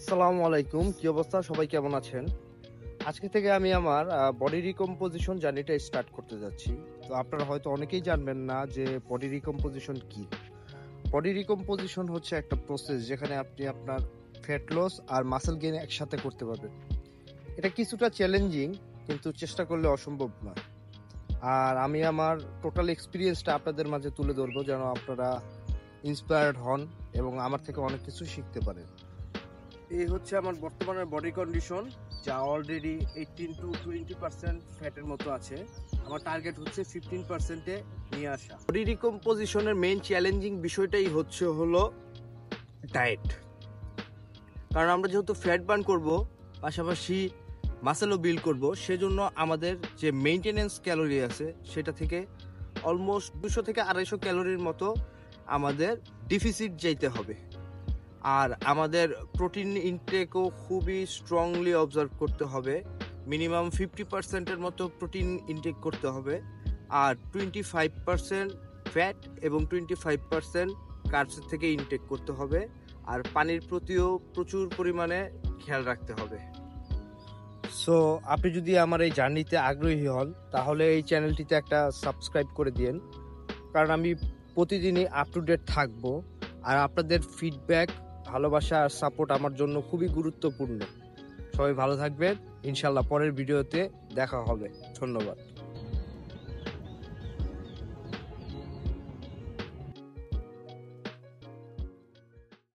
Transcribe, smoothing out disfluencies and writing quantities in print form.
আসসালামু আলাইকুম, কি অবস্থা? সবাই কেমন আছেন? আজকে থেকে আমি আমার বডি রিকম্পোজিশন জার্নিটা স্টার্ট করতে যাচ্ছি। তো আপনারা হয়তো অনেকেই জানবেন না যে বডি রিকম্পোজিশন কি। বডি রিকম্পোজিশন হচ্ছে একটা প্রসেস যেখানে আপনি আপনার ফ্যাট লস আর মাসেল গেইন একসাথে করতে পারবেন। এটা কিছুটা চ্যালেঞ্জিং, কিন্তু চেষ্টা করলে অসম্ভব নয়। আর আমি আমার টোটাল এক্সপিরিয়েন্সটা আপনাদের মাঝে তুলে ধরবো যেন আপনারা ইন্সপায়ার্ড হন এবং আমার থেকে অনেক কিছু শিখতে পারেন। এই হচ্ছে আমার বর্তমানের বডি কন্ডিশন, যা অলরেডি 18 to 20% ফ্যাটের মতো আছে। আমার টার্গেট হচ্ছে 15%-এ নিয়ে আসা। বডি রিকম্পোজিশনের মেইন চ্যালেঞ্জিং বিষয়টাই হলো ডায়েট। কারণ আমরা যেহেতু ফ্যাট বার্ন করব, পাশাপাশি মাসেলও বিল্ড করব, সেজন্য আমাদের যে মেইনটেনেন্স ক্যালোরি আছে সেটা থেকে অলমোস্ট 200 থেকে 250 ক্যালোরির মতো আমাদের ডিফিসিট যেতে হবে। আর আমাদের প্রোটিন ইনটেকও খুবই স্ট্রংলি অবজার্ভ করতে হবে। মিনিমাম 50%-এর মতো প্রোটিন ইনটেক করতে হবে, আর 25% ফ্যাট এবং 25% কার্বস থেকে ইনটেক করতে হবে। আর পানির প্রতিও প্রচুর পরিমাণে খেয়াল রাখতে হবে। সো আপনি যদি আমার এই জার্নিতে আগ্রহী হন তাহলে এই চ্যানেলটিতে একটা সাবস্ক্রাইব করে দিন, কারণ আমি প্রতিদিনই আপ টু ডেট থাকবো। আর আপনাদের ফিডব্যাক, ভালোবাসা আর সাপোর্ট আমার জন্য খুবই গুরুত্বপূর্ণ। সবাই ভালো থাকবেন, ইনশাল্লাহ পরের ভিডিওতে দেখা হবে। ধন্যবাদ।